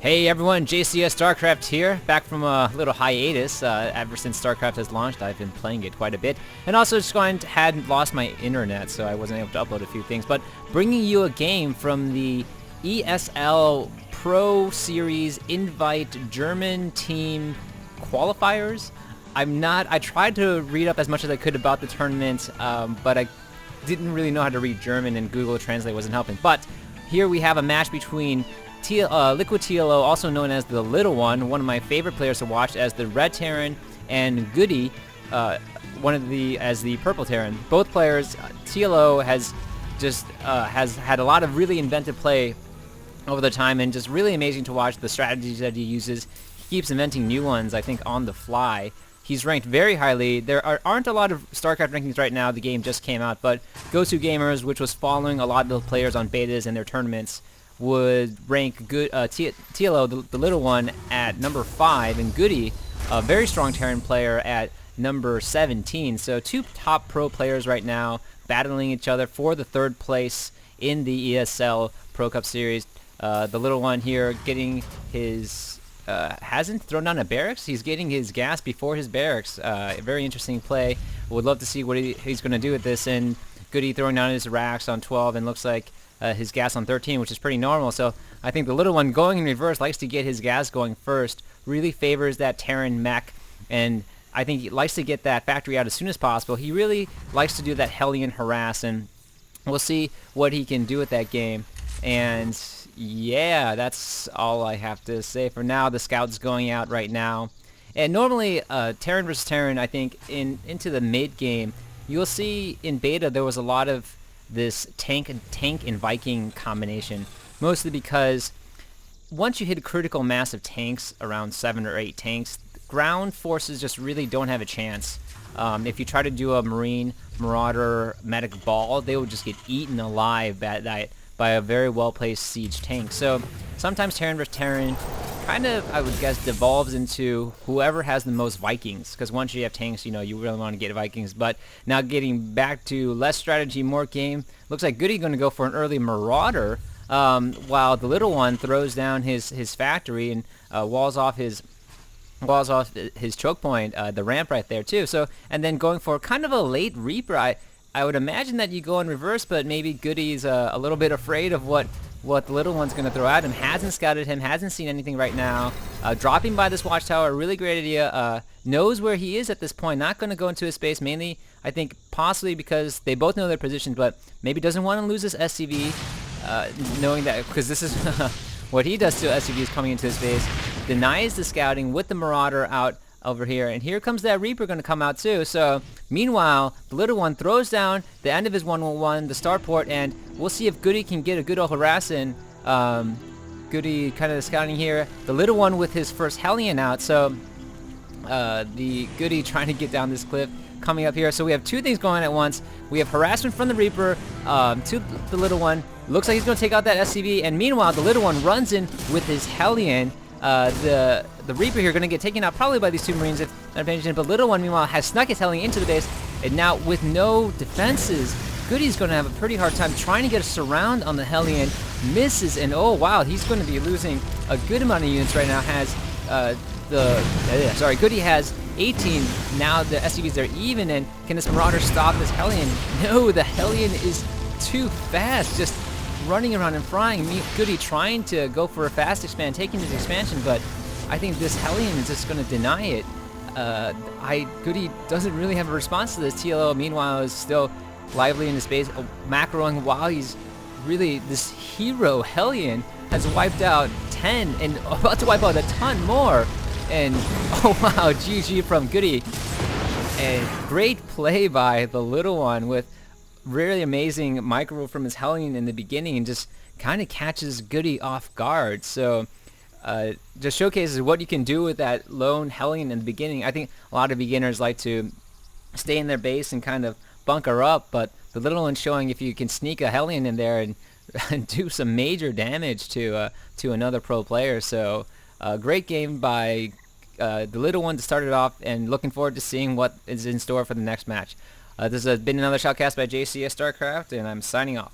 Hey everyone, JCS Starcraft here, back from a little hiatus. Ever since Starcraft has launched, I've been playing it quite a bit, and also just had lost my internet, so I wasn't able to upload a few things. But bringing you a game from the ESL Pro Series Invite German Team Qualifiers. I tried to read up as much as I could about the tournament, but I didn't really know how to read German, and Google Translate wasn't helping. But here we have a match between Liquid TLO, also known as TheLitteOne, one of my favorite players to watch, as the Red Terran, and GoOdy, as the Purple Terran. Both players, TLO has had a lot of really inventive play over the time, and just really amazing to watch the strategies that he uses. He keeps inventing new ones, I think, on the fly. He's ranked very highly. There aren't a lot of StarCraft rankings right now. The game just came out, but GoToGamers, which was following a lot of the players on betas and their tournaments, would rank TLO, the little one, at number 5, and GoOdy, a very strong Terran player, at number 17. So two top pro players right now battling each other for the third place in the ESL Pro Cup Series. The little one here getting his... hasn't thrown down a barracks. He's getting his gas before his barracks. Very interesting play. Would love to see what he's going to do with this. And GoOdy throwing down his racks on 12, and looks like his gas on 13, which is pretty normal. So I think the little one going in reverse likes to get his gas going first, really favors that Terran mech, and I think he likes to get that factory out as soon as possible. He really likes to do that Hellion harass, and we'll see what he can do with that game. And yeah, that's all I have to say for now. The scout's going out right now. And normally, Terran versus Terran, I think, into the mid game, you'll see in beta there was a lot of this tank and Viking combination, mostly because once you hit a critical mass of tanks, around 7 or 8 tanks, ground forces just really don't have a chance. If you try to do a Marine, Marauder, Medic Ball, they will just get eaten alive by a very well-placed siege tank. So sometimes Terran vs. Terran kind of, I would guess, devolves into whoever has the most Vikings, because once you have tanks, you really want to get Vikings. But now getting back to less strategy, more game, looks like GoOdy going to go for an early Marauder, while the little one throws down his factory and walls off his choke point, the ramp right there too. So, and then going for kind of a late Reaper. I would imagine that you go in reverse, but maybe GoOdy's a little bit afraid of what the little one's going to throw at him. Hasn't scouted him, hasn't seen anything right now. Dropping by this watchtower, really great idea. Knows where he is at this point, not going to go into his space, mainly, I think, possibly because they both know their positions, but maybe doesn't want to lose his SCV, knowing that, because this is what he does to SCVs coming into his space. Denies the scouting with the Marauder out over here, and here comes that Reaper going to come out too. So meanwhile, the little one throws down the end of his 111, the starport, and we'll see if GoOdy can get a good old harass in. GoOdy kind of scouting here, the little one with his first Hellion out. So the GoOdy trying to get down this cliff, coming up here. So we have two things going on at once. We have harassment from the Reaper to the little one. Looks like he's going to take out that SCV, and meanwhile the little one runs in with his Hellion. The Reaper here going to get taken out probably by these two Marines if not paying attention, but little one meanwhile has snuck his Hellion into the base, and now with no defenses, GoOdy's going to have a pretty hard time trying to get a surround on the Hellion. Misses, and oh wow, he's going to be losing a good amount of units right now. Has GoOdy has 18, now the SCVs are even, and can this Marauder stop this Hellion? No, the Hellion is too fast, just running around and frying. GoOdy trying to go for a fast expand, taking his expansion, but I think this Hellion is just going to deny it. GoOdy doesn't really have a response to this. TLO, meanwhile, is still lively in his base, macroing while he's really, this hero Hellion has wiped out 10 and about to wipe out a ton more. And oh wow, GG from GoOdy. And great play by the little one with really amazing micro from his Hellion in the beginning, and just kind of catches GoOdy off guard. So just showcases what you can do with that lone Hellion in the beginning. I think a lot of beginners like to stay in their base and kind of bunker up, but the little one's showing if you can sneak a Hellion in there and do some major damage to another pro player. So great game by the little one to start it off, and looking forward to seeing what is in store for the next match. This has been another shoutcast by JCS Starcraft, and I'm signing off.